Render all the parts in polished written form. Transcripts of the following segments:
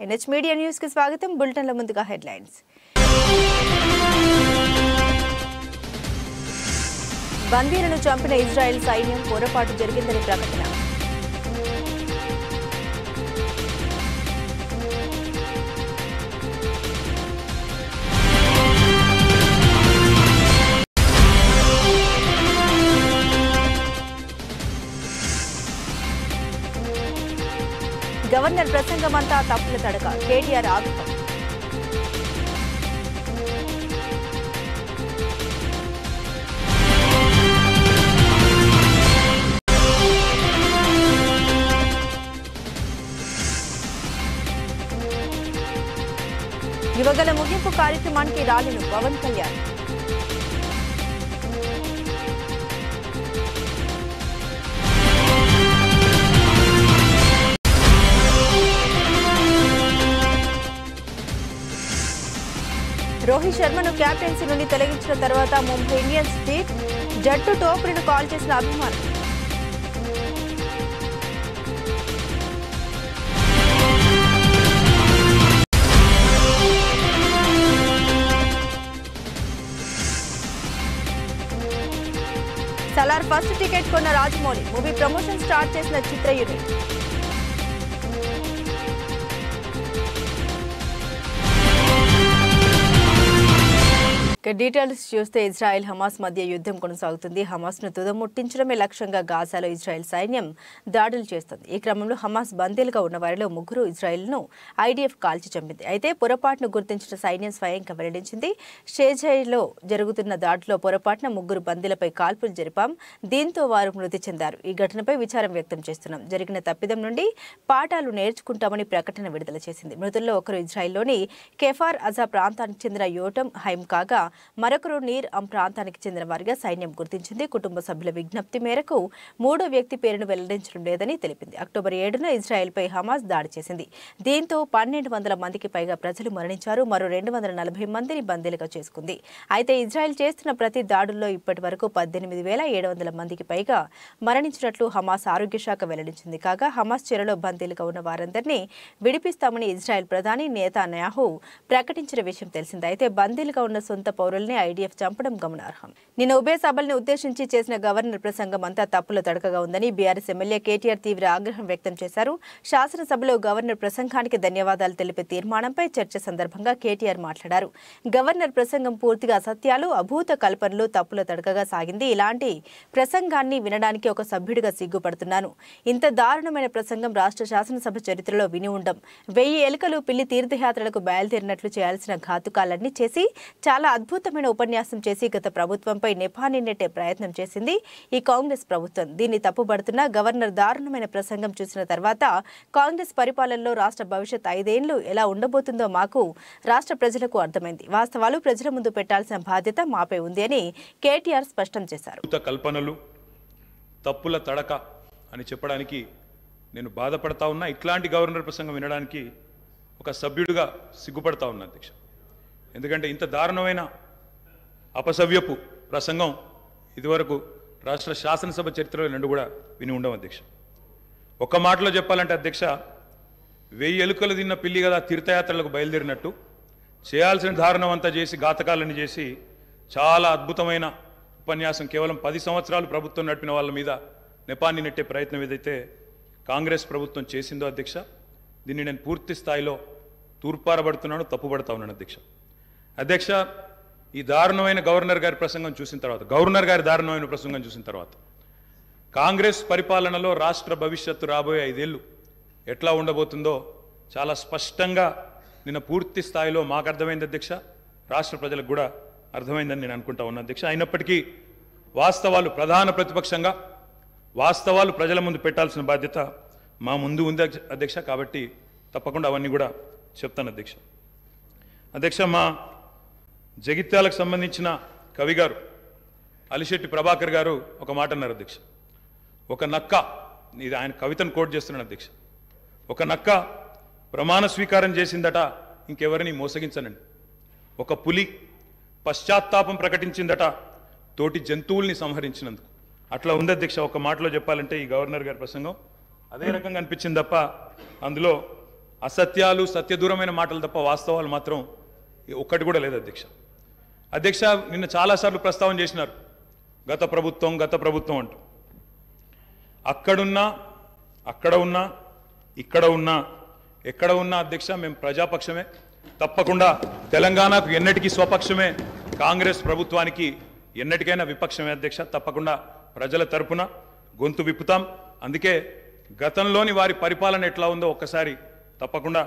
NH media news కి స్వాగతం. బులెటిన్ల ముందుగా హెడ్లైన్స్. బందీలను చంపిన ఇజ్రాయెల్ సైన్యం పొరపాటు జరిగిందని ప్రకటన. గవర్నర్ ప్రసంగమంతా తప్పుల తడక, కేటీఆర్ ఆగ్రహం. యువగల ముగింపు కార్యక్రమానికి రాలిన పవన్ కళ్యాణ్. రోహిత్ శర్మను కెప్టెన్సీ నుండి తొలగించిన తర్వాత ముంబై ఇండియన్స్ జట్టు టోపులను కాల్ చేసిన అభిమానులు. సలార్ ఫస్ట్ టికెట్ కొన్న రాజమౌళి, మూవీ ప్రమోషన్ స్టార్ట్ చేసిన చిత్ర యూనిట్. డీటెయిల్స్ చూస్తే ఇజ్రాయెల్ హమాస్ మధ్య యుద్ధం కొనసాగుతుంది. హమాస్ను తుదముట్టించడమే లక్ష్యంగా గాజాలో ఇజ్రాయెల్ సైన్యం దాడులు చేస్తుంది. ఈ క్రమంలో హమాస్ బందీలుగా ఉన్న వారిలో 3 ఇజ్రాయెల్ను ఐడిఎఫ్ కాల్చి చంపింది. అయితే పొరపాటును గుర్తించిన సైన్యం స్వయంగా వెల్లడించింది. షేజైలో జరుగుతున్న దాడిలో పొరపాటున 3 బందీలపై కాల్పులు జరిపాం. దీంతో వారు మృతి చెందారు. ఈ ఘటనపై విచారం వ్యక్తం చేస్తున్నాం. జరిగిన తప్పిదం నుండి పాఠాలు నేర్చుకుంటామని ప్రకటన విడుదల చేసింది. మృతుల్లో ఒకరు ఇజ్రాయెల్లోని కెఫార్ అజా ప్రాంతానికి చెందిన యోటం హైమ్ కాగా మరొకరు నీర్ అం ప్రాంతానికి చెందిన వారిగా సైన్యం గుర్తించింది. కుటుంబ సభ్యుల విజ్ఞప్తి మేరకు 3వ వ్యక్తి పేరును వెల్లడించడం లేదని తెలిపింది. అక్టోబర్ 7న ఇజ్రాయెల్పై హమాస్ దాడి చేసింది. దీంతో 1200 మందికి పైగా ప్రజలు మరణించారు. మరో 240 మందిని బందీలుగా చేసుకుంది. అయితే ఇజ్రాయెల్ చేస్తున్న ప్రతి దాడుల్లో ఇప్పటి వరకు 18,700 మందికి పైగా మరణించినట్లు హమాస్ ఆరోగ్య శాఖ వెల్లడించింది. కాగా హమాస్ చెరలో బందీలుగా ఉన్న వారందరినీ విడిపిస్తామని ఇజ్రాయెల్ ప్రధాని నెతన్యాహు ప్రకటించిన విషయం తెలిసింది. అయితే బందీలుగా ఉన్న సొంత పౌరుల్ని ఐడిఎఫ్ చంపడం గమనార్హం. నిన్న ఉభయ సభల్ని ఉద్దేశించి చేసిన గవర్నర్ ప్రసంగం అంతా తప్పుల తడకగా ఉందని బీఆర్ఎస్ ఎమ్మెల్యే కేటీఆర్ తీవ్ర ఆగ్రహం వ్యక్తం చేశారు. శాసనసభలో గవర్నర్ ప్రసంగానికి ధన్యవాదాలు తెలిపే తీర్మానంపై చర్చ సందర్భంగా కేటీఆర్ మాట్లాడారు. గవర్నర్ ప్రసంగం పూర్తిగా అసత్యాలు, అభూత కల్పనలు, తప్పుల తడకగా సాగింది. ఇలాంటి ప్రసంగాన్ని వినడానికి ఒక సభ్యుడిగా సిగ్గుపడుతున్నాను. ఇంత దారుణమైన ప్రసంగం రాష్ట్ర శాసనసభ చరిత్రలో విని ఉండం. 1000 ఎలుకలు పిల్లి తీర్థయాత్రలకు బయలుదేరినట్లు చేయాల్సిన ఘాతుకాలన్నీ చేసి చాలా అద్భుతమైన ఉపన్యాసం చేసి గత ప్రభుత్వంపై నెపాన్ని నెట్టే ప్రయత్నం చేసింది ఈ కాంగ్రెస్ ప్రభుత్వం. దీన్ని తప్పుబడుతున్న గవర్నర్ దారుణమైన ప్రసంగం చూసిన తర్వాత కాంగ్రెస్ పరిపాలనలో రాష్ట్ర భవిష్యత్ 5 ఏళ్లు ఎలా ఉండబోతుందో మాకు రాష్ట్ర ప్రజలకు అర్థమైంది. వాస్తవాలు ప్రజల ముందు పెట్టాల్సిన బాధ్యత మాపై ఉంది అని కేటీఆర్ స్పష్టం చేశారు. కల్పనలు, తప్పుల తడక అని చెప్పడానికి నేను బాధపడతా ఉన్నా. ఇట్లాంటి గవర్నర్ ప్రసంగం వినడానికి ఒక సభ్యుడిగా సిగ్గుపడతా ఉన్నా అధ్యక్ష. ఎందుకంటే ఇంత దారుణమైన అపసవ్యపు ప్రసంగం ఇదివరకు రాష్ట్ర శాసనసభ చరిత్రలో రెండు కూడా విని ఉండవు అధ్యక్ష. ఒక్క మాటలో చెప్పాలంటే అధ్యక్ష, 1000 ఎలుకలు తిన్న పిల్లి కదా తీర్థయాత్రలకు బయలుదేరినట్టు చేయాల్సిన దారుణం అంతా చేసి ఘాతకాలని చేసి చాలా అద్భుతమైన ఉపన్యాసం కేవలం 10 సంవత్సరాలు ప్రభుత్వం నడిపిన వాళ్ళ మీద నెపాన్ని నెట్టే ప్రయత్నం ఏదైతే కాంగ్రెస్ ప్రభుత్వం చేసిందో అధ్యక్ష, దీన్ని నేను పూర్తి స్థాయిలో తూర్పారబడుతున్నాను, తప్పుపడతా ఉన్నాను అధ్యక్ష. అధ్యక్ష, ఈ దారుణమైన గవర్నర్ గారి ప్రసంగం చూసిన తర్వాత, దారుణమైన ప్రసంగం చూసిన తర్వాత కాంగ్రెస్ పరిపాలనలో రాష్ట్ర భవిష్యత్తు రాబోయే 5 ఏళ్లు ఎట్లా ఉండబోతుందో చాలా స్పష్టంగా నిన్న పూర్తి స్థాయిలో మాకు అర్థమైంది అధ్యక్ష, రాష్ట్ర ప్రజలకు కూడా అర్థమైందని నేను అనుకుంటా ఉన్నా అధ్యక్ష. అయినప్పటికీ వాస్తవాలు ప్రధాన ప్రతిపక్షంగా వాస్తవాలు ప్రజల ముందు పెట్టాల్సిన బాధ్యత మా ముందు ఉంది అధ్యక్ష. కాబట్టి తప్పకుండా అవన్నీ కూడా చెప్తాను అధ్యక్ష. అధ్యక్ష, మా జగిత్యాలకు సంబంధించిన కవి గారు అలిశెట్టి ప్రభాకర్ గారు ఒక మాట అన్నారు అధ్యక్ష. ఒక నక్క, ఇది ఆయన కవితను కోట్ చేస్తున్నాను అధ్యక్ష, ఒక నక్క ప్రమాణ స్వీకారం చేసిందట ఇంకెవరిని మోసగించనండి. ఒక పులి పశ్చాత్తాపం ప్రకటించిందట తోటి జంతువుల్ని సంహరించినందుకు. అట్లా ఉంది అధ్యక్ష. ఒక మాటలో చెప్పాలంటే ఈ గవర్నర్ గారి ప్రసంగం అదే రకంగా అనిపించింది తప్ప అందులో అసత్యాలు సత్యదూరమైన మాటలు తప్ప వాస్తవాలు మాత్రం ఒక్కటి కూడా లేదు అధ్యక్ష. అధ్యక్ష, నిన్న చాలాసార్లు ప్రస్తావన చేసినారు గత ప్రభుత్వం అంటూ. అక్కడున్నా, అక్కడ ఉన్నా, ఇక్కడ ఉన్నా, ఎక్కడ ఉన్నా అధ్యక్ష మేము ప్రజాపక్షమే. తప్పకుండా తెలంగాణకు ఎన్నటికీ స్వపక్షమే, కాంగ్రెస్ ప్రభుత్వానికి ఎన్నటికైనా విపక్షమే అధ్యక్ష. తప్పకుండా ప్రజల తరపున గొంతు విప్పుతాం. అందుకే గతంలోని వారి పరిపాలన ఎట్లా ఉందో ఒక్కసారి తప్పకుండా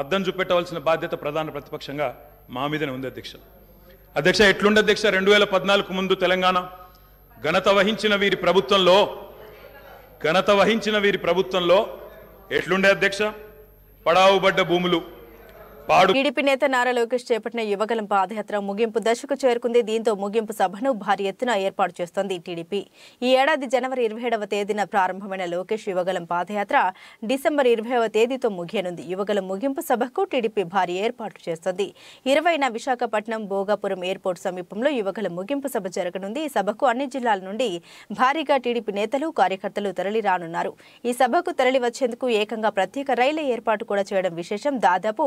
అద్దం చూపెట్టవలసిన బాధ్యత ప్రధాన ప్రతిపక్షంగా మా మీదనే ఉంది అధ్యక్ష. అధ్యక్ష, ఎట్లుండే అధ్యక్ష 2014 ముందు తెలంగాణ ఘనత వహించిన వీరి ప్రభుత్వంలో ఎట్లుండే అధ్యక్ష? పడావుబడ్డ భూములు, టీడీపీ నేత నారా లోకేష్ చేపట్టిన యువగలం పాదయాత్ర ముగింపు దశకు చేరుకుంది. దీంతో ముగింపు సభను భారీ ఎత్తున ఏర్పాటు చేస్తోంది టీడీపీ. ఈ ఏడాది జనవరి 27వ తేదీన ప్రారంభమైన లోకేష్ యువగలం పాదయాత్ర డిసెంబర్ 20వ తేదీతో ముగియనుంది. యువగలం ముగింపు సభకు టీడీపీ భారీ ఏర్పాటు చేస్తోంది. 20న విశాఖపట్నం భోగాపురం ఎయిర్పోర్ట్ సమీపంలో యువగలం ముగింపు సభ జరగనుంది. ఈ సభకు అన్ని జిల్లాల నుండి భారీగా టీడీపీ నేతలు, కార్యకర్తలు తరలి రానున్నారు. ఈ సభకు తరలి వచ్చేందుకు ఏకంగా ప్రత్యేక రైళ్ల ఏర్పాటు కూడా చేయడం విశేషం. దాదాపు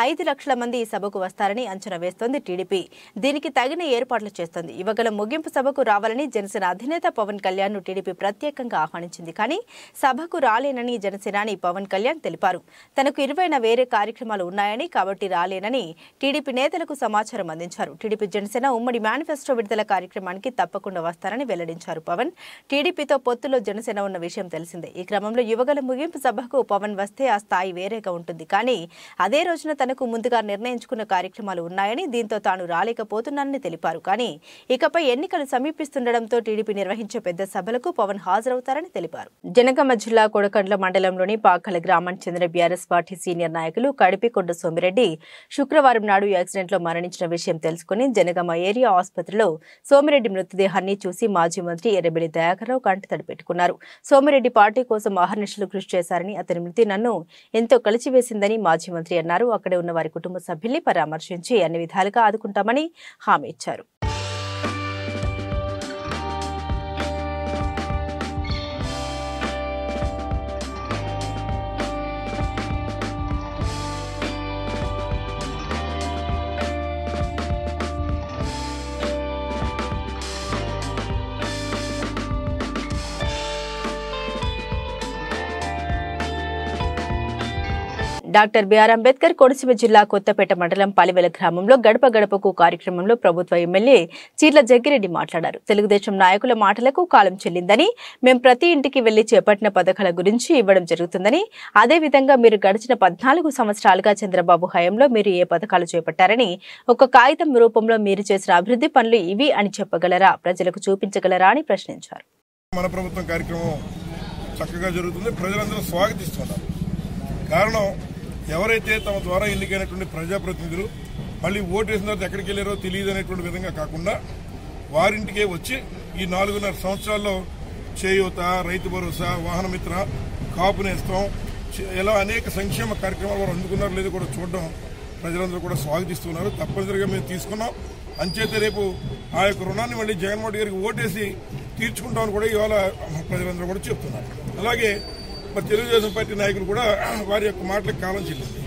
5 లక్షల మంది ఈ సభకు వస్తారని అంచనా వేస్తోంది టీడీపీ. దీనికి తగిన ఏర్పాట్లు చేస్తోంది. యువగలం ముగింపు సభకు రావాలని జనసేన అధినేత పవన్ కళ్యాణ్ ను టీడీపీ ప్రత్యేకంగా ఆహ్వానించింది. కానీ సభకు రాలేనని జనసేనాని పవన్ కళ్యాణ్ తెలిపారు. తనకు 20న వేరే కార్యక్రమాలు ఉన్నాయని, కాబట్టి రాలేనని టీడీపీ నేతలకు సమాచారం అందించారు. టీడీపీ జనసేన ఉమ్మడి మేనిఫెస్టో విడుదల కార్యక్రమానికి తప్పకుండా వస్తారని వెల్లడించారు పవన్. టీడీపీతో పొత్తులో జనసేన ఉన్న విషయం తెలిసిందే. ఈ క్రమంలో యువగలం ముగింపు సభకు పవన్ వస్తే ఆ స్థాయి వేరేగా ఉంటుంది. కానీ అదే రోజున తనకు ముందుగా నిర్ణయించుకున్న కార్యక్రమాలు ఉన్నాయని, దీంతో తాను రాలేకపోతున్నానని తెలిపారు. కానీ ఇకపై ఎన్నికలు సమీపిస్తుండటంతో టీడీపీ నిర్వహించే పెద్ద సభలకు పవన్ హాజరవుతారని తెలిపారు. జనగామ జిల్లా కొడకండ్ల మండలంలోని పాకల గ్రామానికి చెందిన బీఆర్ఎస్ పార్టీ సీనియర్ నాయకులు కడిపికొండ సోమిరెడ్డి శుక్రవారం నాడు యాక్సిడెంట్లో మరణించిన విషయం తెలుసుకుని జనగామ ఏరియా ఆసుపత్రిలో సోమిరెడ్డి మృతదేహాన్ని చూసి మాజీ మంత్రి ఎర్రబెల్లి దయాకర్రావు కంటతడి పెట్టుకున్నారు. సోమిరెడ్డి పార్టీ కోసం అహర్నిశలు కృషి చేశారని, అతని మృతి నన్ను ఎంతో కలిచివేసిందని మాజీ మంత్రి అన్నారు. అక్కడే ఉన్న వారి కుటుంబ సభ్యుల్ని పరామర్శించి అన్ని విధాలుగా ఆదుకుంటామని హామీ ఇచ్చారు. డాక్టర్ బిఆర్ అంబేద్కర్ కోనసీమ జిల్లా కొత్తపేట మండలం పలివెల గ్రామంలో గడప గడపకు కార్యక్రమంలో ప్రభుత్వ ఎమ్మెల్యే చీర్ల జగ్గిరెడ్డి మాట్లాడారు. తెలుగుదేశం నాయకుల మాటలకు కాలం చెల్లిందని, మేం ప్రతి ఇంటికి వెళ్లి చేపట్టిన పథకాల గురించి ఇవ్వడం జరుగుతుందని, అదేవిధంగా మీరు గడిచిన 14 సంవత్సరాలుగా చంద్రబాబు హయాంలో మీరు ఏ పథకాలు చేపట్టారని, ఒక కాగితం రూపంలో మీరు చేసిన అభివృద్ధి పనులు ఇవి అని చెప్పగలరా, ప్రజలకు చూపించగలరా అని ప్రశ్నించారు. మన ప్రభుత్వం కార్యక్రమం చక్కగా జరుగుతుంది, ప్రజలందరూ స్వాగతిస్తున్నారు. కారణం ఎవరైతే తమ ద్వారా ఎన్నికైనటువంటి ప్రజాప్రతినిధులు మళ్ళీ ఓటు వేసిన తర్వాత ఎక్కడికి వెళ్ళారో తెలియదు అనేటువంటి విధంగా కాకుండా వారింటికే వచ్చి ఈ 4.5 సంవత్సరాల్లో చేయూత, రైతు భరోసా, వాహన మిత్ర, కాపు నేస్తం ఇలా అనేక సంక్షేమ కార్యక్రమాలు వారు అందుకున్నారు లేదో కూడా చూడడం ప్రజలందరూ కూడా స్వాగతిస్తున్నారు. తప్పనిసరిగా మేము తీసుకున్నాం. అంచేత రేపు ఆ యొక్క రుణాన్ని మళ్ళీ జగన్మోహన్ గారికి ఓటేసి తీర్చుకుంటామని కూడా ఇవాళ ప్రజలందరూ కూడా చెప్తున్నారు. అలాగే మరి తెలుగుదేశం పార్టీ నాయకులు కూడా వారి యొక్క మాటలకు కాలం చెల్లింది.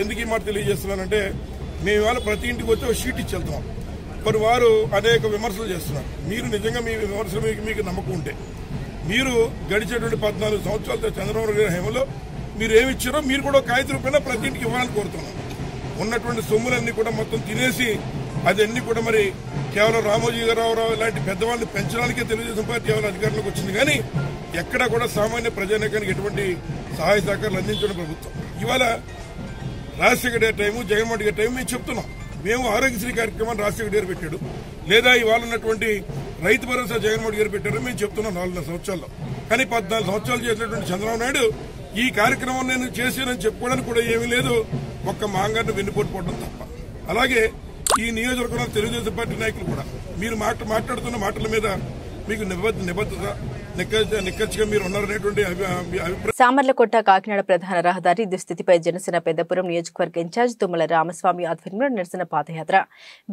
ఎందుకు ఈ మాట తెలియజేస్తున్నానంటే, మేము ఇవాళ ప్రతి ఇంటికి వచ్చి ఒక షీట్ ఇచ్చి వెళ్తున్నాం. మరి వారు అనేక విమర్శలు చేస్తున్నారు. మీరు నిజంగా మీ విమర్శలు మీకు నమ్మకం ఉంటే మీరు గడిచేటువంటి 14 సంవత్సరాలతో చంద్రబాబు గారి హయాంలో మీరు ఏమి ఇచ్చారో మీరు కూడా కాగిత రూపంలో ప్రతి ఇంటికి ఇవ్వాలని కోరుతున్నాం. ఉన్నటువంటి సొమ్ములన్నీ కూడా మొత్తం తినేసి అదన్నీ కూడా మరి కేవలం రామోజీ గారు ఇలాంటి పెద్దవాళ్ళని పెంచడానికే తెలుగుదేశం పార్టీ ఎవరు అధికారంలోకి వచ్చింది. కానీ ఎక్కడా కూడా సామాన్య ప్రజానీకానికి ఎటువంటి సహాయ సహకారాలు అందించిన ప్రభుత్వం. ఇవాళ రాజశేఖర్ గారి టైము, జగన్మోహన్ గారి టైం మేము చెప్తున్నాం. మేము ఆరోగ్యశ్రీ కార్యక్రమాన్ని రాజశేఖర్ గారు పెట్టాడు, లేదా ఇవాళ ఉన్నటువంటి రైతు భరోసా జగన్మోహన్ గారు పెట్టారు మేము చెప్తున్నాం 4.5 సంవత్సరాల్లో. కానీ 14 సంవత్సరాలు చేసినటువంటి చంద్రబాబు నాయుడు ఈ కార్యక్రమం నేను చేశానని చెప్పుకోవడానికి కూడా ఏమీ లేదు, ఒక్క మాంగారిని వెన్నుపోటుపోవడం తప్ప. అలాగే ఈ నియోజకవర్గంలో తెలుగుదేశం పార్టీ నాయకులు కూడా మీరు మాట్లాడుతున్న మాటల మీద మీకు నిబద్ధత, నిక్కచ్చిగా మీరు ఉన్నారనేటువంటి అభిప్రాయం. సామర్లకోట కాకినాడ ప్రధాన రహదారి దుస్థితిపై జనసేన పెద్దపురం నియోజకవర్గ ఇన్ఛార్జ్ తుమ్మల రామస్వామి ఆధ్వర్యంలో నిరసన పాదయాత్ర.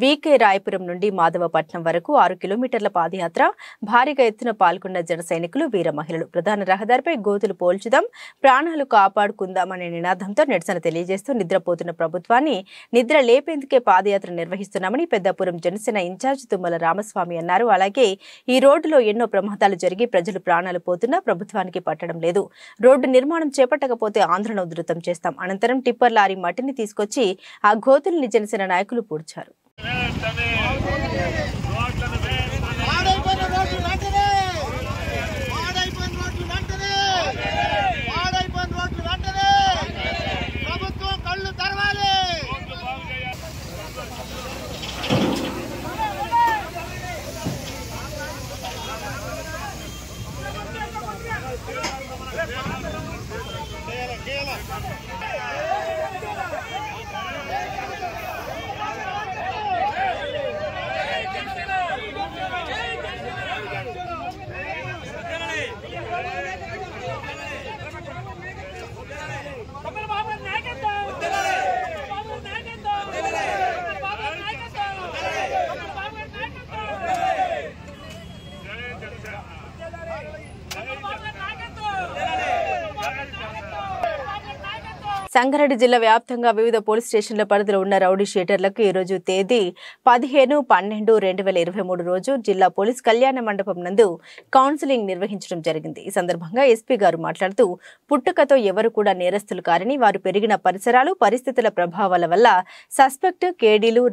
వీకే రాయపురం నుండి మాధవపట్నం వరకు 6 కిలోమీటర్ల పాదయాత్ర. భారీగా ఎత్తున పాల్గొన్న జన సైనికులు, వీర మహిళలు. ప్రధాన రహదారిపై గోతులు పోల్చుదాం, ప్రాణాలు కాపాడుకుందాం అనే నినాదంతో నిరసన తెలియజేస్తూ నిద్రపోతున్న ప్రభుత్వాన్ని నిద్ర లేపేందుకే పాదయాత్ర నిర్వహిస్తున్నామని పెద్దపురం జనసేన ఇన్ఛార్జ్ తుమ్మల రామస్వామి అన్నారు. అలాగే ఈ రోడ్డులో ఎన్నో ప్రమాదాలు జరిగి ప్రజలు ప్రాణాలు పోతున్నా ప్రభుత్వానికి పట్టడం లేదు. రోడ్డు నిర్మాణం చేపట్టకపోతే ఆందోళన ఉధృతం చేస్తాం. అనంతరం టిప్పర్ లారీ మట్టిని తీసుకొచ్చి ఆ గోతుల్ని జనసేన నాయకులు పూడ్చారు. సంగారెడ్డి జిల్లా వ్యాప్తంగా వివిధ పోలీస్ స్టేషన్ల పరిధిలో ఉన్న రౌడీ షీటర్లకు ఈ రోజు తేదీ 15/12/2023 రోజు జిల్లా పోలీస్ కళ్యాణ మండపం నందు కౌన్సిలింగ్ నిర్వహించడం జరిగింది. ఈ సందర్భంగా ఎస్పీ గారు మాట్లాడుతూ పుట్టుకతో ఎవరు కూడా నేరస్తులు కారని, వారు పెరిగిన పరిసరాలు, పరిస్థితుల ప్రభావాల వల్ల సస్పెక్ట్, కేడీలు,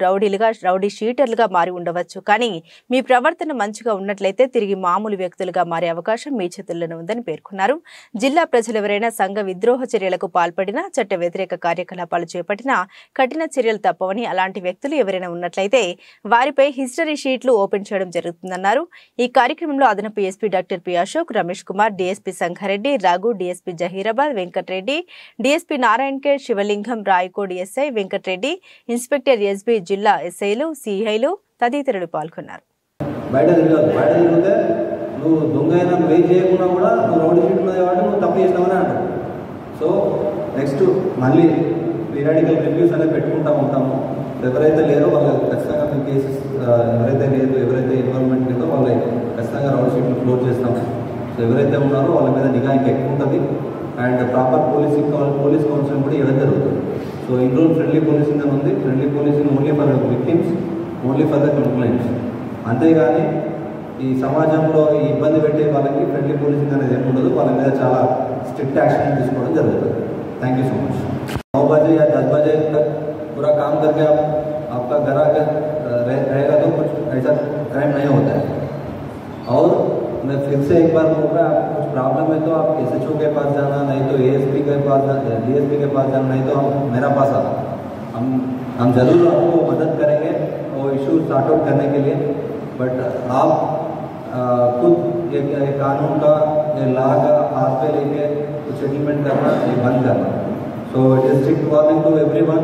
రౌడీ షీటర్లుగా మారి ఉండవచ్చు. కానీ మీ ప్రవర్తన మంచిగా ఉన్నట్లయితే తిరిగి మామూలు వ్యక్తులుగా మారే అవకాశం మీ చేతుల్లోనే ఉందని పేర్కొన్నారు. జిల్లా ప్రజలు ఎవరైనా సంఘ విద్రోహ చర్యలకు పాల్పడినా, చట్ట వ్యతిరేక కార్యకలాపాలు చేపట్టినా కఠిన చర్యలు తప్పవని, అలాంటి వ్యక్తులు ఎవరైనా ఉన్నట్లయితే వారిపై హిస్టరీ షీట్లు ఓపెన్ చేయడం జరుగుతుందన్నారు. ఈ కార్యక్రమంలో అదనపు SP doctor P Ashok, Ramesh Kumar, DSP Sangareddy, Raghu, DSP Zahirabad, Venkatareddy, DSP Narayankhed, Sivalingam, Raikode SI Venkatareddy, inspector SB, జిల్లా ఎస్ఐలు, సిఐలు తదితరులు పాల్గొన్నారు. సో నెక్స్ట్ మళ్ళీ పీరియాడికల్ రివ్యూస్ అనేది పెట్టుకుంటూ ఉంటాము. ఎవరైతే లేరో వాళ్ళకి ఖచ్చితంగా మీ కేసెస్, ఎవరైతే ఇన్వాల్వ్మెంట్ లేదో వాళ్ళకి ఖచ్చితంగా రౌండ్ షీట్లు క్లోజ్ చేస్తాము. సో ఎవరైతే ఉన్నారో వాళ్ళ మీద నిఘా ఇంకా ఎక్కువ ఉంటుంది. అండ్ ప్రాపర్ పోలీస్ కౌన్సిలింగ్ కూడా ఇవ్వడం జరుగుతుంది. So in rule friendly policing అని ఉంది. Friendly policing only for victims, only for the complaints. అంతేగాని ఈ సమాజంలో ఈ ఇబ్బంది పెట్టే వాళ్ళకి ఫ్రెండ్లీ పోలీసింగ్ అనేది ఏమి ఉండదు. వాళ్ళ మీద చాలా स्ट्रिक्ट एक्शन తీసుకోవడం జరుగుతుంది. Thank you so much. 9 बजे या 10 बजे तक पूरा काम करके आपका घर आकर रहेगा तो कुछ ऐसा क्राइम नहीं होता है. और मैं फिर से एक बार बोल रहा हूँ, कुछ प्रॉब्लम है तो आप एसएचओ के पास जाना, नहीं तो एएसपी के पास जाना, डीएसपी के पास जाना, नहीं तो मेरा पास आना. हम जरूर आपको मदद करेंगे वो इशू सॉर्ट आउट करने के लिए. बट आप खुद ये कानून का, ये लॉ का हाथ पे लेके कुछ सेटलमेंट करना, ये बंद करना. So it is strict warning to everyone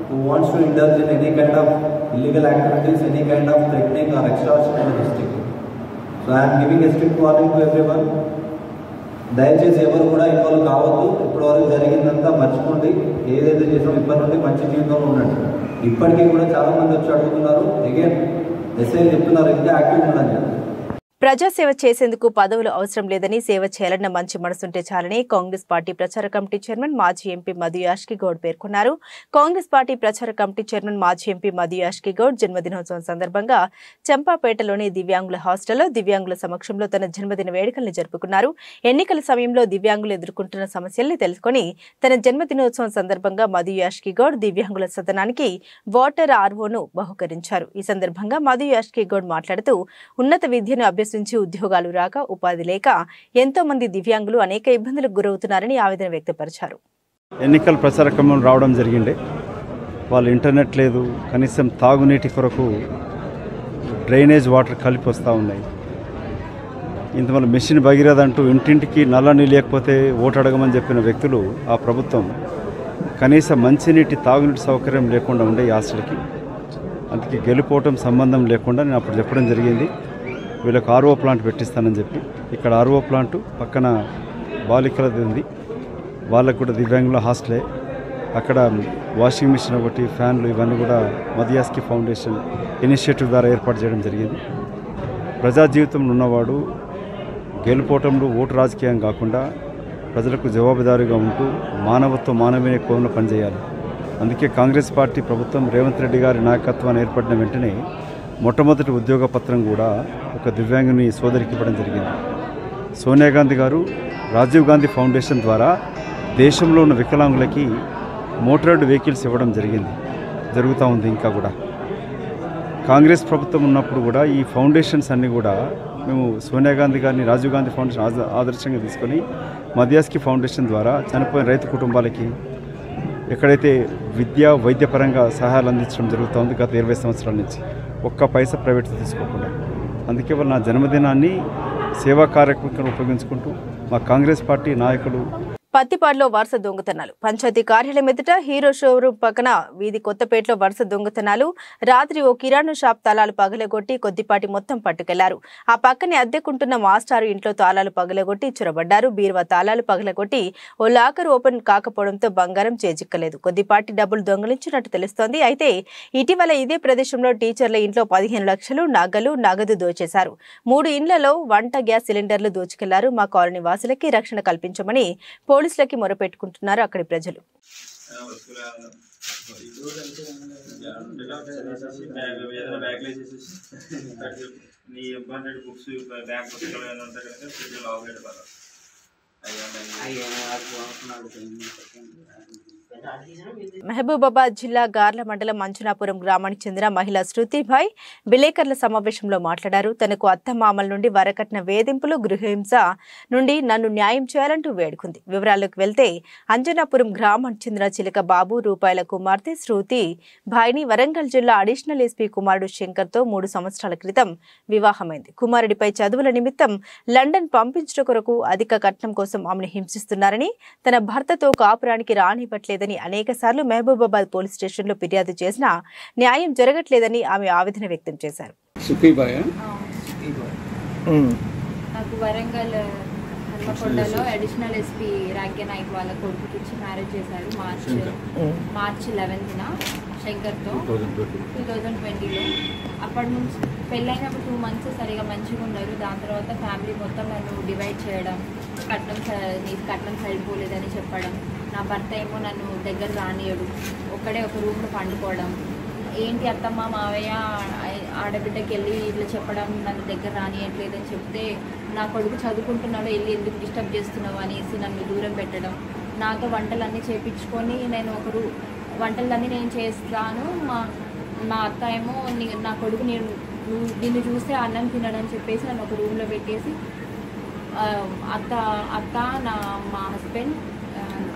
who wants to indulge in any kind of illegal activities, any kind of threatening or extortion in the district. So I am giving a strict warning to everyone. దయచేసి ఎవరు కూడా involve కావద్దు. ఇప్పటివరకు జరిగిందంతా మర్చిపోండి. ఏదైతే చేసామో ఇప్పటి నుండి మంచి జీవితంలో ఉండండి. ఇప్పటికీ కూడా చాలా మంది వచ్చి అడుగుతున్నారు, అగైన్ ఎస్ఐ చెప్తున్నారు ఇంకా యాక్టివ్ ఉండాలని చెప్పి. ప్రజాసేవ చేసేందుకు పదవులు అవసరం లేదని, సేవ చేయాలన్న మంచి మనసుంటే చాలని కాంగ్రెస్ పార్టీ ప్రచార కమిటీ చైర్మన్ మాజీ ఎంపీ మధు యాష్కి గౌడ్ పేర్కొన్నారు. కాంగ్రెస్ పార్టీ ప్రచార కమిటీ చైర్మన్ మాజీ ఎంపీ మధు యాష్కి గౌడ్ జన్మదినోత్సవం సందర్భంగా చంపాపేటలోని దివ్యాంగుల హాస్టల్లో దివ్యాంగుల సమక్షంలో తన జన్మదిన వేడుకలను జరుపుకున్నారు. ఎన్నికల సమయంలో దివ్యాంగులు ఎదుర్కొంటున్న సమస్యల్ని తెలుసుకుని తన జన్మదినోత్సవం సందర్భంగా మధు యాష్కి గౌడ్ దివ్యాంగుల సదనానికి వాటర్ ఆర్వోను బహుకరించారు. ఈ సందర్భంగా మధు యాష్కి గౌడ్ మాట్లాడుతూ ఉన్నత విద్యను అభ్యసించి ఉద్యోగాలు రాక, ఉపాధి లేక ఎంతో మంది దివ్యాంగులు అనేక ఇబ్బందులకు గురవుతున్నారని ఆవేదన వ్యక్తపరిచారు. ఎన్నికల ప్రచార క్రమం రావడం జరిగింది. వాళ్ళు ఇంటర్నెట్ లేదు, కనీసం తాగునీటి కొరకు డ్రైనేజ్ వాటర్ కలిపి వస్తూ ఉన్నాయి. ఇంతవల్ల మెషిన్ భగీరథంటూ ఇంటింటికి నల్ల నీళ్ళు లేకపోతే ఓటు అడగమని చెప్పిన వ్యక్తులు, ఆ ప్రభుత్వం కనీసం మంచినీటి తాగునీటి సౌకర్యం లేకుండా ఉండే ఈ హాస్టల్కి అందుకే గెలుపోవటం సంబంధం లేకుండా నేను అప్పుడు చెప్పడం జరిగింది. వీళ్ళకు ఆర్ఓ ప్లాంట్ పెట్టిస్తానని చెప్పి ఇక్కడ ఆర్ఓ ప్లాంట్ పక్కన బాలికలది ఉంది, వాళ్ళకు కూడా దివ్యాంగుల హాస్టలే. అక్కడ వాషింగ్ మిషన్ ఒకటి, ఫ్యాన్లు ఇవన్నీ కూడా మదియాస్కి ఫౌండేషన్ ఇనిషియేటివ్ ద్వారా ఏర్పాటు చేయడం జరిగింది. ప్రజా జీవితంలో ఉన్నవాడు గెలుపోవటంలో ఓటు రాజకీయం కాకుండా ప్రజలకు జవాబుదారీగా ఉంటూ మానవీయ కోణంలో పనిచేయాలి. అందుకే కాంగ్రెస్ పార్టీ ప్రభుత్వం రేవంత్ రెడ్డి గారి నాయకత్వాన్ని ఏర్పడిన వెంటనే మొట్టమొదటి ఉద్యోగ పత్రం కూడా ఒక దివ్యాంగుని సోదరికి ఇవ్వడం జరిగింది. సోనియా గాంధీ గారు రాజీవ్ గాంధీ ఫౌండేషన్ ద్వారా దేశంలో ఉన్న వికలాంగులకి మోటరైడ్ వెహికల్స్ ఇవ్వడం జరుగుతూ ఉంది. ఇంకా కూడా కాంగ్రెస్ ప్రభుత్వం ఉన్నప్పుడు కూడా ఈ ఫౌండేషన్స్ అన్నీ కూడా మేము సోనియా గాంధీ గారిని రాజీవ్ గాంధీ ఫౌండేషన్ ఆదర్శంగా తీసుకొని మదియాస్కి ఫౌండేషన్ ద్వారా చనిపోయిన రైతు కుటుంబాలకి ఎక్కడైతే విద్యా వైద్యపరంగా సహాయాలు అందించడం జరుగుతుంది గత 20 సంవత్సరాల నుంచి, ఒక్క పైసా ప్రైవేట్ తీసుకోకుండా. అందుకే వాళ్ళు నా జన్మదినాన్ని సేవా కార్యక్రమం ఉపయోగించుకుంటూ మా కాంగ్రెస్ పార్టీ నాయకులు. పత్తిపాడులో వరుస దొంగతనాలు. పంచాయతీ కార్యాలయం ఎదుట హీరో షోరూం పక్కన వీధి కొత్తపేటలో వరుస దొంగతనాలు. రాత్రి ఓ కిరాణా షాప్ తాళాలు పగలగొట్టి కొద్దిపాటి మొత్తం పట్టుకెళ్లారు. ఆ పక్కనే అద్దెకుంటున్న మాస్టారు ఇంట్లో తాళాలు పగలగొట్టి చొరబడ్డారు. బీరువా తాళాలు పగలగొట్టి ఓ లాకర్ ఓపెన్ కాకపోవడంతో బంగారం చేజిక్కలేదు. కొద్దిపాటి డబ్బులు దొంగిలించినట్టు తెలుస్తోంది. అయితే ఇటీవల ఇదే ప్రదేశంలో టీచర్ల ఇంట్లో 15 లక్షలు నగదు దోచేశారు. 3 ఇండ్లలో వంట గ్యాస్ సిలిండర్లు దోచుకెళ్లారు. మా కాలనీ వాసులకి రక్షణ కల్పించమని పోలీసులకి మొరపెట్టుకుంటున్నారు అక్కడి ప్రజలు. మహబూబాబాద్ జిల్లా గార్ల మండలం మంచునాపురం గ్రామానికి చెందిన మహిళ శృతిభాయ్ విలేకరుల సమావేశంలో మాట్లాడారు. తనకు అత్తమామల నుండి వరకట్న వేధింపులు, గృహహింస నుండి నన్ను న్యాయం చేయాలంటూ వేడుకుంది. వివరాల్లోకి వెళ్తే అంజనాపురం గ్రామానికి చెందిన చిలక బాబు రూపాయల కుమార్తె శృతి భాయ్ని వరంగల్ జిల్లా అడిషనల్ ఎస్పీ కుమారుడు శంకర్తో 3 సంవత్సరాల క్రితం వివాహమైంది. కుమారుడిపై చదువుల నిమిత్తం లండన్ పంపించడం కొరకు అధిక కట్నం కోసం ఆమెను హింసిస్తున్నారని, తన భర్తతో కాపురానికి రానివ్వట్లేదని అనేకసార్లు మహబూబాబాద్ పోలీస్ స్టేషన్లో ఫిర్యాదు చేసినా న్యాయం జరగట్లేదని ఆమె ఆవేదన వ్యక్తం చేశారు. నాకు వరంగల్ హన్మకొండలో అడిషనల్ ఎస్పీ రాగ్య నాయక్ వాళ్ళ కొడుకుకి ఇచ్చి మ్యారేజ్ చేశారు మార్చ్ 11న శంకర్తో 2020లో. అప్పటి నుంచి పెళ్ళైనప్పుడు 2 months సరిగా మంచిగా ఉన్నారు. దాని తర్వాత ఫ్యామిలీ మొత్తం నన్ను డివైడ్ చేయడం, కట్నం సరిపోలేదని చెప్పడం, నా భర్త ఏమో నన్ను దగ్గర రానియడు, ఒక్కడే ఒక రూమ్లో పండుకోవడం, ఏంటి అత్తమ్మ మావయ్య ఆడబిడ్డకి వెళ్ళి ఇట్లా చెప్పడం, నన్ను దగ్గర రానియట్లేదని చెప్తే నా కొడుకు చదువుకుంటున్నాడు వెళ్ళి ఎందుకు డిస్టర్బ్ చేస్తున్నావు అనేసి నన్ను దూరం పెట్టడం, నాతో వంటలన్నీ చేయించుకొని నేను వంటలన్నీ నేను చేస్తాను, మా అత్త ఏమో నా కొడుకు నిన్ను చూస్తే అన్నం తినడని చెప్పేసి నన్ను ఒక రూమ్లో పెట్టేసి అత్త మా హస్బెండ్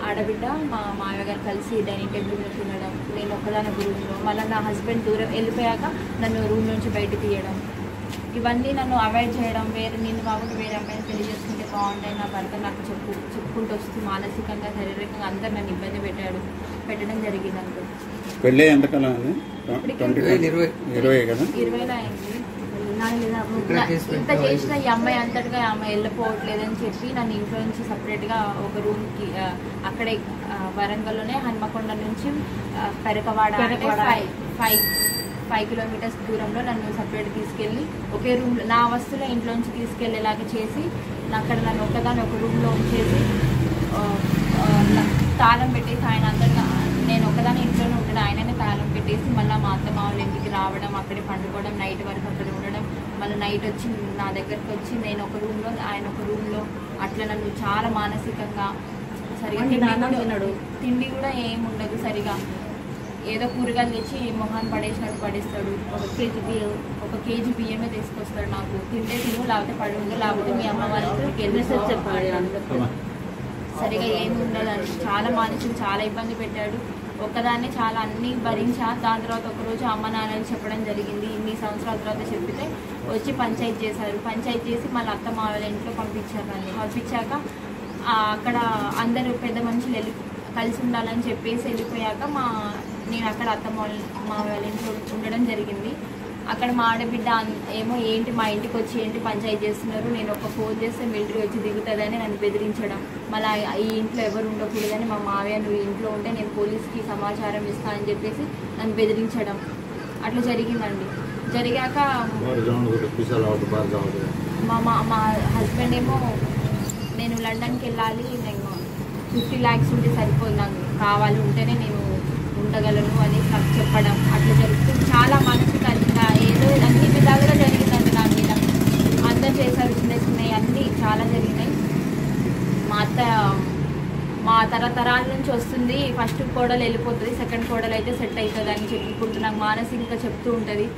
ఆడబిడ్డ మా మామయ్య గారు కలిసి డైనింగ్ టేబుల్ తినడం, నేను ఒక్కదాని రూమ్లో, మళ్ళీ నా హస్బెండ్ దూరం వెళ్ళిపోయాక నన్ను రూమ్ నుంచి బయట తీయడం, ఇవన్నీ నన్ను అవాయిడ్ చేయడం, నేను కాకుండా వేరే అమ్మాయిని పెళ్లి చేసుకుంటే బాగుంటాయి, నా భర్త నాకు చెప్పుకుంటూ వస్తూ మానసికంగా శారీరకంగా అందరు నన్ను ఇబ్బంది పెట్టడం జరిగింది. అనుకో పెళ్ళి ఎంతకాలం 20లో అయింది. ఇంత చేసిన ఈ అమ్మాయి అంతటిగా అమ్మాయి వెళ్ళిపోవట్లేదని చెప్పి నన్ను ఇంట్లో నుంచి సపరేట్గా ఒక రూమ్కి అక్కడే వరంగల్లోనే హన్మకొండ నుంచి పెరకవాడ 5 kilometers దూరంలో నన్ను సపరేట్ తీసుకెళ్ళి ఒకే రూమ్లో నా వస్తువులో ఇంట్లోంచి తీసుకెళ్ళేలాగా చేసి అక్కడ నన్ను ఒక రూమ్లో ఉంచేసి తాళం పెట్టేసి ఆయన అందరిగా నేను ఒకదాని ఇంట్లోనే ఉంటాను, ఆయననే తాళం పెట్టేసి మళ్ళీ మా అత్త మామూలు ఇంటికి రావడం, అక్కడే పండుకోవడం, నైట్ వరకు అక్కడ ఉండడం, మళ్ళీ నైట్ వచ్చి నా దగ్గరకు వచ్చి నేను ఒక రూమ్లో ఆయన ఒక రూమ్లో అట్లా నన్ను చాలా మానసికంగా సరిగా తిండి కూడా ఏముండదు సరిగా, ఏదో కూరగాయలు తెచ్చి మొహాన్ని పడేసినట్టు పడేస్తాడు, 1 kg బియ్యమే తీసుకొస్తాడు, నాకు తింటే తిను లేకపోతే పడుందో లేకపోతే మీ అమ్మ వాళ్ళకి వెళ్ళి చెప్పాడు, సరిగా ఏమి ఉండదని చాలా మానసిక చాలా ఇబ్బంది పెట్టాడు. ఒక్కదాన్ని చాలా అన్నీ భరించా. దాని తర్వాత ఒకరోజు అమ్మ నాన్నలు చెప్పడం జరిగింది, ఇన్ని సంవత్సరాల తర్వాత చెప్పితే వచ్చి పంచాయతీ చేశారు, పంచాయతీ చేసి మళ్ళీ అత్త మా వాళ్ళ ఇంట్లో పంపించారు. పంపించాక అక్కడ అందరూ పెద్ద మనుషులు కలిసి ఉండాలని చెప్పేసి వెళ్ళిపోయాక నేను అక్కడ అత్త మా వాళ్ళ ఇంట్లో ఉండడం జరిగింది. అక్కడ మా ఆడబిడ్డ ఏమో ఏంటి మా ఇంటికి వచ్చి ఏంటి పంచాయతీ చేస్తున్నారు, నేను ఒక ఫోన్ చేస్తే మిలిటరీ వచ్చి దిగుతుందని నన్ను బెదిరించడం, మళ్ళీ ఈ ఇంట్లో ఎవరు ఉండకూడదని మా మావయ్య నువ్వు ఇంట్లో ఉంటే నేను పోలీస్కి సమాచారం ఇస్తానని చెప్పేసి నన్ను బెదిరించడం అట్లా జరిగిందండి. జరిగాక మా హస్బెండ్ ఏమో నేను లండన్కి వెళ్ళాలి, నేను 50 lakhs ఉంటే సరిపోదు, నాకు కావాలి, ఉంటేనే నేను ఉండగలను అని నాకు చెప్పడం అట్లా జరుగుతుంది. చాలా మానసికంగా ఏదో అన్ని విధాలుగా జరిగిందండి నా మీద. అందరు చేశారు, చిన్న చిన్నవి అన్నీ చాలా జరిగినాయి. మా అత్త మా తరతరాల నుంచి వస్తుంది, ఫస్ట్ కోడలు వెళ్ళిపోతుంది, సెకండ్ కోడలు అయితే సెట్ అవుతుంది అని చెప్పుకుంటూ నాకు మానసికంగా చెప్తూ ఉంటుంది.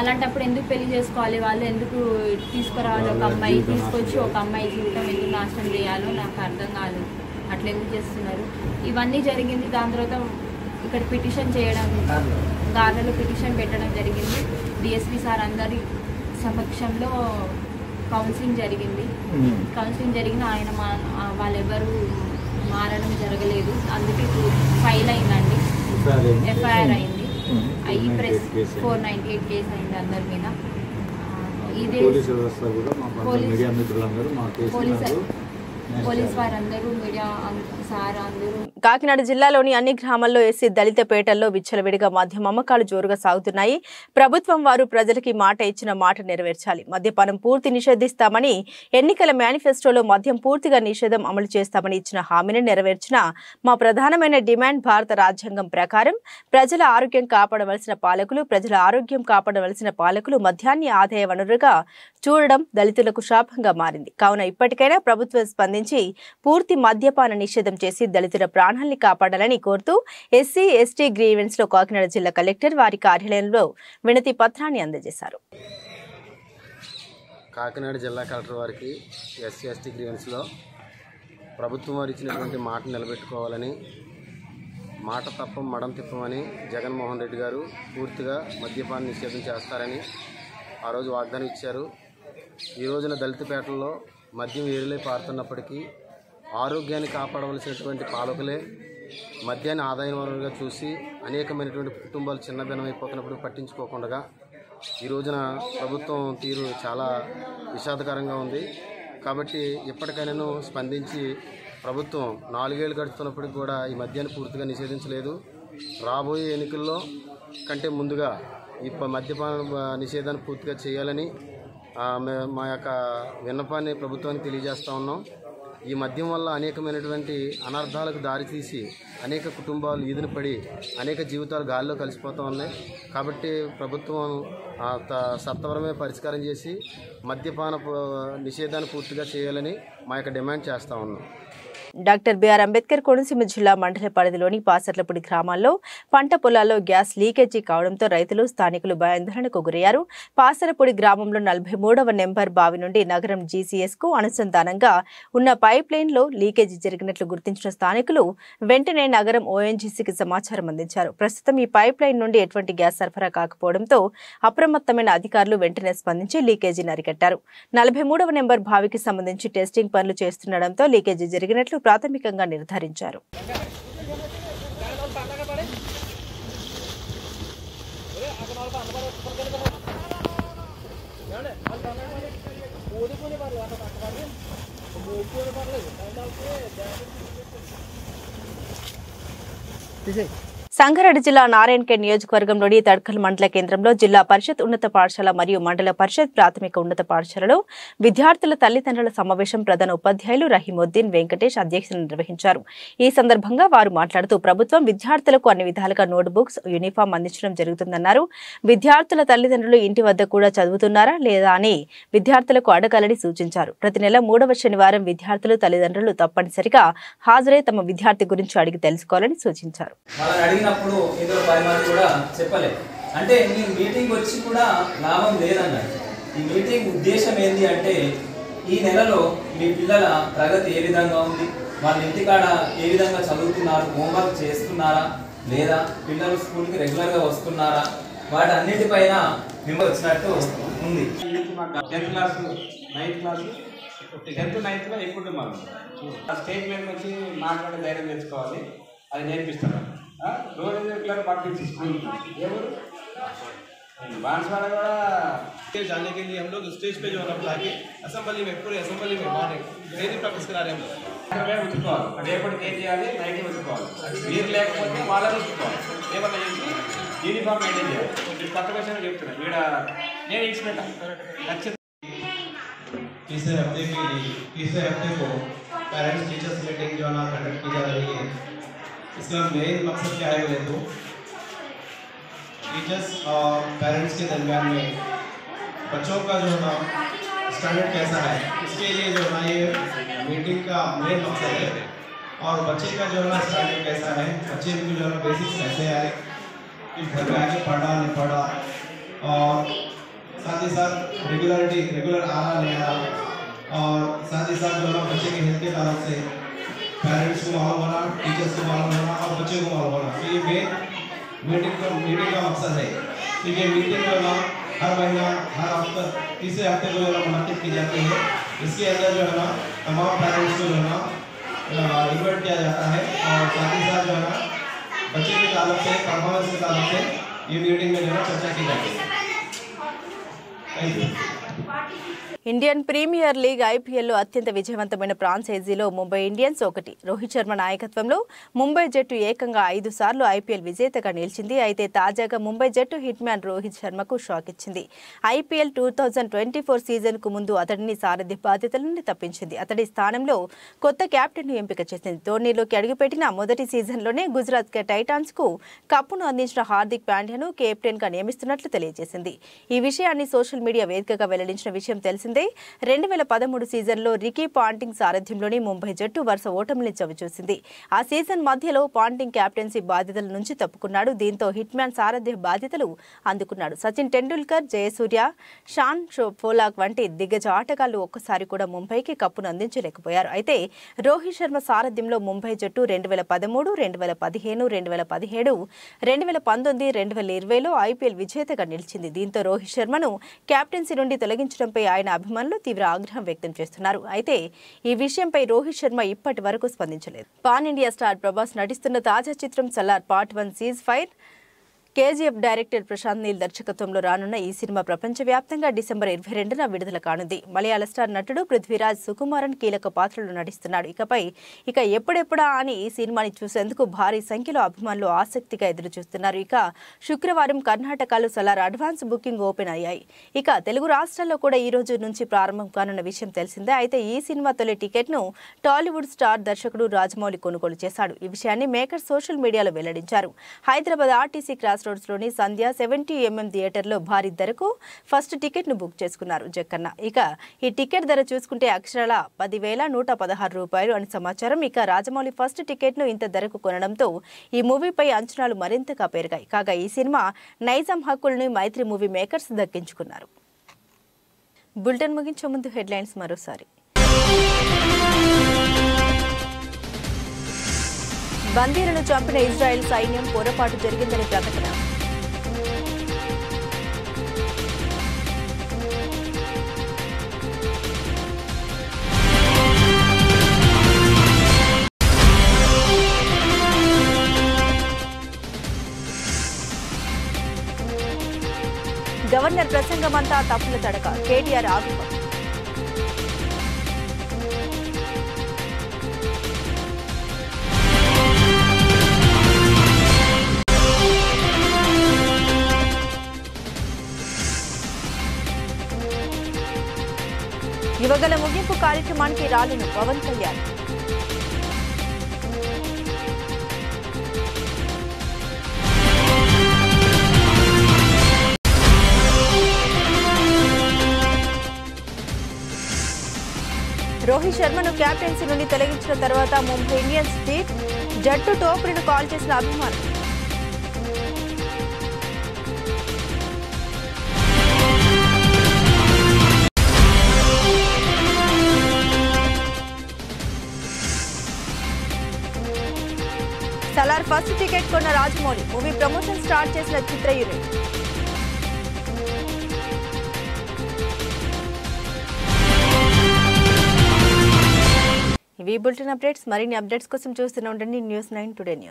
అలాంటప్పుడు ఎందుకు పెళ్లి చేసుకోవాలి, వాళ్ళు ఎందుకు తీసుకురావాలి, ఒక అమ్మాయి తీసుకొచ్చి ఒక అమ్మాయి జీవితం ఎందుకు నాశనం చేయాలో నాకు అర్థం కాదు, అట్లా ఎందుకు చేస్తున్నారు. ఇవన్నీ జరిగింది. దాని తర్వాత ఇక్కడ పిటిషన్ చేయడం, గార్లలో పిటిషన్ పెట్టడం జరిగింది. డిఎస్పీ సార్ అందరి సమక్షంలో కౌన్సిలింగ్ జరిగింది. కౌన్సిలింగ్ జరిగిన ఆయన వాళ్ళెవరూ మారడం జరగలేదు. అందుకే ఫైల్ అయిందండి, ఎఫ్ఐఆర్ అయింది. అయ్యి ప్రెస్ 498 కేసు అయింది అందరి మీద. ఇదే పోలీస్ వారందరూ, మీడియా సార్ అందరూ. కాకినాడ జిల్లాలోని అన్ని గ్రామాల్లో ఎస్సీ దళిత పేటల్లో విచ్చలవిడిగా మద్యం అమ్మకాలు జోరుగా సాగుతున్నాయి. ప్రభుత్వం వారు ప్రజలకి మాట ఇచ్చిన మాట నెరవేర్చాలి. మద్యపానం పూర్తి నిషేధిస్తామని ఎన్నికల మేనిఫెస్టోలో మద్యం పూర్తిగా నిషేధం అమలు చేస్తామని ఇచ్చిన హామీని నెరవేర్చిన మా ప్రధానమైన డిమాండ్ భారత రాజ్యాంగం ప్రకారం ప్రజల ఆరోగ్యం కాపాడవలసిన పాలకులు, ప్రజల ఆరోగ్యం కాపాడవలసిన పాలకులు మద్యాన్ని ఆదాయ వనరుగా చూడడం దళితులకు శాపంగా మారింది. కావున ఇప్పటికైనా ప్రభుత్వం స్పందించి పూర్తి మద్యపాన నిషేధం చేసి దళితుల ప్రాణాల్ని కాపాడాలని కోరుతూ ఎస్సీ ఎస్టీ గ్రీవెన్స్ లో కాకినాడ జిల్లా కలెక్టర్ వారి కార్యాలయంలో వినతి పత్రాన్ని అందజేశారు. కాకినాడ జిల్లా కలెక్టర్ వారికి ఎస్సీ ఎస్టీ గ్రీవెన్స్ లో ప్రభుత్వం వారు ఇచ్చినటువంటి మాట నిలబెట్టుకోవాలని, మాట తప్పం మడం తిప్పమని జగన్మోహన్ రెడ్డి గారు పూర్తిగా మద్యపాన నిషేధం చేస్తారని ఆ రోజు వాగ్దానం ఇచ్చారు. ఈ రోజున దళితపేటల్లో మద్యం ఏరులై పారుతున్నప్పటికీ ఆరోగ్యాన్ని కాపాడవలసినటువంటి పాలకులే మద్యాన్ని ఆదాయ వనరుగా చూసి అనేకమైనటువంటి కుటుంబాలు చిన్నభిన్నమైపోతున్నప్పుడు పట్టించుకోకుండా ఈ రోజున ప్రభుత్వం తీరు చాలా విషాదకరంగా ఉంది. కాబట్టి ఇప్పటికైనా స్పందించి ప్రభుత్వం 4 ఏళ్ళు గడుస్తున్నప్పటికి కూడా ఈ మద్యాన్ని పూర్తిగా నిషేధించలేదు. రాబోయే ఎన్నికల్లో కంటే ముందుగా ఈ మద్యపాన నిషేధాన్ని పూర్తిగా చేయాలని మా యొక్క విన్నపాన్ని ప్రభుత్వానికి తెలియజేస్తూ ఉన్నాం. ఈ మద్యం వల్ల అనేకమైనటువంటి అనర్థాలకు దారితీసి అనేక కుటుంబాలు ఈదున పడి అనేక జీవితాలు గాలిలో కలిసిపోతూ ఉన్నాయి. కాబట్టి ప్రభుత్వం సత్వరమే పరిష్కారం చేసి మద్యపాన నిషేధాన్ని పూర్తిగా చేయాలని మా యొక్క డిమాండ్ చేస్తూ ఉన్నాం. డాక్టర్ బిఆర్ అంబేద్కర్ కోనసీమ జిల్లా మండల పరిధిలోని పాసర్లపూడి గ్రామాల్లో పంట పొలాల్లో గ్యాస్ లీకేజీ కావడంతో రైతులు, స్థానికులు భయాందోళనకు గురయ్యారు. పాసరపూడి గ్రామంలో 43వ నెంబర్ బావి నుండి నగరం జీసీఎస్ కు అనుసంధానంగా ఉన్న పైప్ లైన్ లో లీకేజీ జరిగినట్లు గుర్తించిన స్థానికులు వెంటనే నగరం ఓఎన్జీసీకి సమాచారం అందించారు. ప్రస్తుతం ఈ పైప్ లైన్ నుండి ఎటువంటి గ్యాస్ సరఫరా కాకపోవడంతో అప్రమత్తమైన అధికారులు వెంటనే స్పందించి లీకేజీని అరికట్టారు. 43వ నెంబర్ బావికి సంబంధించి టెస్టింగ్ పనులు చేస్తుండటంతో లీకేజీ జరిగినట్లు ప్రాథమికంగా నిర్ధారించారు. సంగారెడ్డి జిల్లా నారాయణఖేడ్ నియోజకవర్గంలోని తడ్కల్ మండల కేంద్రంలో జిల్లా పరిషత్ ఉన్నత పాఠశాల మరియు మండల పరిషత్ ప్రాథమిక ఉన్నత పాఠశాలలో విద్యార్థుల తల్లిదండ్రుల సమావేశం ప్రధాన ఉపాధ్యాయులు రహీముద్దీన్ వెంకటేష్ అధ్యక్షతన నిర్వహించారు. ఈ సందర్భంగా వారు మాట్లాడుతూ ప్రభుత్వం విద్యార్థులకు అన్ని విధాలుగా నోట్ బుక్స్, యూనిఫామ్ అందించడం జరుగుతుందన్నారు. విద్యార్థుల తల్లిదండ్రులు ఇంటి వద్ద కూడా చదువుతున్నారా లేదా అని విద్యార్థులకు అడగాలని సూచించారు. ప్రతి నెల 3వ శనివారం విద్యార్థులు తల్లిదండ్రులు తప్పనిసరిగా హాజరై తమ విద్యార్థి గురించి అడిగి తెలుసుకోవాలని సూచించారు. అడిగినప్పుడు ఏదో 10 మంది కూడా చెప్పలేదు. అంటే మీ మీటింగ్ వచ్చి కూడా లాభం లేదన్నారు. ఈ మీటింగ్ ఉద్దేశం ఏంటి అంటే ఈ నెలలో మీ పిల్లల ప్రగతి ఏ విధంగా ఉంది, వాళ్ళ ఇంటికాడ ఏ విధంగా చదువుతున్నారు, హోంవర్క్ చేస్తున్నారా లేదా, పిల్లలు స్కూల్కి రెగ్యులర్గా వస్తున్నారా, వాటన్నిటిపైన మేము వచ్చినట్టు ఉంది. 10th class 9th class 10th 9th ఎక్కువ మనం స్టేట్ మీద వచ్చి మాట్లాడే ధైర్యం తెచ్చుకోవాలి. అది నేర్పిస్తారు. రోజు రెగ్యులర్ పంపించి స్కూల్కి ఎవరు बांसवाड़ा का जाने के लिए हम लोग स्टेज पे जो है बुला के असेंबली में पूरे असेंबली में मॉर्निंग डेली प्रैक्टिस करा रहे हैं हम लोग उच्చుకోవాలి రేపటికి ఏం చేయాలి నైట్ ఉచ్చుకోవాలి మీరు లేకపోతే వాళ్ళని ఉచ్చుకోవాలి ఏమన్నా చేసి యూనిఫామ్ మెయింటైన్ చేయాలి కొత్త విషయం చెప్తున్నా ఇక్కడ నేను ఇచ్చినట్టు ఖచ్చితంగా तीसरे हफ्ते को पेरेंट्स टीचर्स मीटिंग जो है ना कंडक्ट की जा रही है। इसका मेन मकसद क्या है बोले तो टीचर्स और पेरेंट्स के दरमियान में बच्चों का जो है ना स्टैंडर्ड कैसा है इसके लिए जो है ना ये मीटिंग का मेन मकसद है। और बच्चे का जो है ना स्टैंडर्ड कैसा है, बच्चे को जो है ना बेसिक्स कैसे आए कि घर में आके पढ़ा नहीं पढ़ा, और साथ ही साथ रेगुलर आ रहा नहीं आ रहा, और साथ ही साथ जो है बच्चे के हेल्थ के तरफ से पेरेंट्स को मालूम होना, टीचर्स को मालूम होना और बच्चे को मालूम होना। तो ये मेन मीटिंग का मकसद है। तो ये मीटिंग जो है हर महीना हर हफ्ते तीसरे हफ्ते को जो है मुनाकिद की जाती है। इसके अंदर जो है ना तमाम पेरेंट्स को जो है ना इन्वाइट किया जाता है, और साथ ही साथ जो है ना बच्चे के ताल्लुक से परफॉर्मेंस के ताल्लुक से ये मीटिंग में जो है चर्चा की जाती है। Thank you. Indian Premier League ఐపీఎల్లో అత్యంత విజయవంతమైన ఫ్రాంచైజీలో ముంబై ఇండియన్స్ ఒకటి. రోహిత్ శర్మ నాయకత్వంలో ముంబై జట్టు ఏకంగా 5 సార్లు ఐపీఎల్ విజేతగా నిలిచింది. అయితే తాజాగా ముంబై జట్టు హిట్ మ్యాన్ రోహిత్ శర్మకు షాక్ ఇచ్చింది. ఐపీఎల్ 2024 సీజన్కు ముందు అతడిని సారథ్య బాధ్యతల నుండి తప్పించింది. అతడి స్థానంలో కొత్త కెప్టెన్ను ఎంపిక చేసింది. టోర్నీలోకి అడుగుపెట్టిన మొదటి సీజన్లోనే గుజరాత్ టైటాన్స్కు కప్పును అందించిన హార్దిక్ పాండ్యాను కెప్టెన్గా నియమిస్తున్నట్లు తెలియజేసింది. ఈ విషయాన్ని సోషల్ మీడియా వేదికగా వెల్లడించిన విషయం తెలిసింది. 2013 సీజన్లో రికీ పాంటింగ్ సారథ్యంలోని ముంబై జట్టు వరుస ఓటమిని చవిచూసింది. ఆ సీజన్ మధ్యలో పాంటింగ్ కెప్టెన్సీ బాధ్యతల నుంచి తప్పుకున్నాడు. దీంతో హిట్ మ్యాన్ సారథ్య బాధ్యతలు అందుకున్నాడు. సచిన్ టెండూల్కర్, జయసూర్య, షాన్ పోలాక్ వంటి దిగ్గజ ఆటగాళ్లు ఒక్కసారి కూడా ముంబైకి కప్పును అందించలేకపోయారు. అయితే రోహిత్ శర్మ సారథ్యంలో ముంబై జట్టు 2013, 2015, 2017, 2019, 2020లో ఐపీఎల్ విజేతగా నిలిచింది. దీంతో రోహిత్ శర్మను కెప్టెన్సీ నుండి తొలగించడంపై ఆయన అభిమానులు తీవ్ర ఆగ్రహం వ్యక్తం చేస్తున్నారు. అయితే ఈ విషయంపై రోహిత్ శర్మ ఇప్పటి వరకు స్పందించలేదు. పాన్ ఇండియా స్టార్ ప్రభాస్ నటిస్తున్న తాజా చిత్రం Salaar part 1 ceasefire KGF director Prashanth Neel దర్శకత్వంలో రానున్న ఈ సినిమా ప్రపంచవ్యాప్తంగా డిసెంబర్ 22న విడుదల కానుంది. మలయాళ స్టార్ నటుడు పృథ్వీరాజ్ సుకుమారన్ కీలక పాత్రలో నటిస్తున్నాడు. ఇక ఎప్పుడెప్పుడా అని ఈ సినిమాని చూసేందుకు భారీ సంఖ్యలో అభిమానులు ఆసక్తిగా ఎదురుచూస్తున్నారు. ఇక శుక్రవారం కర్ణాటకలో సలార్ అడ్వాన్స్ బుకింగ్ ఓపెన్ అయ్యాయి. ఇక తెలుగు రాష్ట్రాల్లో కూడా ఈ రోజు నుంచి ప్రారంభం కానున్న విషయం తెలిసిందే. అయితే ఈ సినిమా తొలి టికెట్ను టాలీవుడ్ స్టార్ దర్శకుడు రాజమౌళి కొనుగోలు చేశాడు. ఈ విషయాన్ని మేకర్ సోషల్ మీడియాలో వెల్లడించారు. హైదరాబాద్ ఆర్టీసీ క్రాస్ రోడ్స్లోని సంధ్య 70mm థియేటర్లో భారీ ధరకు ఫస్ట్ టికెట్ను బుక్ చేసుకున్నారు జక్కన్న. ఇక ఈ టికెట్ ధర చూసుకుంటే అక్షరాల 10,116 రూపాయలు అని సమాచారం. ఇక రాజమౌళి ఫస్ట్ టికెట్ను ఇంత ధరకు కొనడంతో ఈ మూవీపై అంచనాలు మరింతగా పెరిగాయి. కాగా ఈ సినిమా నైజాం హక్కులను మైత్రి మూవీ మేకర్స్ దక్కించుకున్నారు. బులెటిన్ ముగించే ముందు హెడ్లైన్స్ మరోసారి. బందీలను చంపిన ఇజ్రాయెల్ సైన్యం పొరపాటు జరిగిందని ప్రకటన. గవర్నర్ ప్రసంగమంతా తప్పుల తడక, కేటీఆర్ ఆగ్రహం. యువగల ముగింపు కార్యక్రమానికి రాలిన పవన్ కళ్యాణ్. రోహిత్ శర్మను కెప్టెన్సీ నుండి తొలగించిన తర్వాత ముంబై ఇండియన్స్ చీఫ్ జట్టు టోపీలను కాల్ చేసిన అభిమానులు. సలార్ ఫస్ట్ టికెట్ కొన్న రాజమౌళి, మూవీ ప్రమోషన్ స్టార్ట్ చేసిన చిత్ర యూనిట్. ఇవి బులెటిన్ అప్డేట్స్. మరిన్ని అప్డేట్స్ కోసం చూస్తూనే ఉండండి News 9 Today News.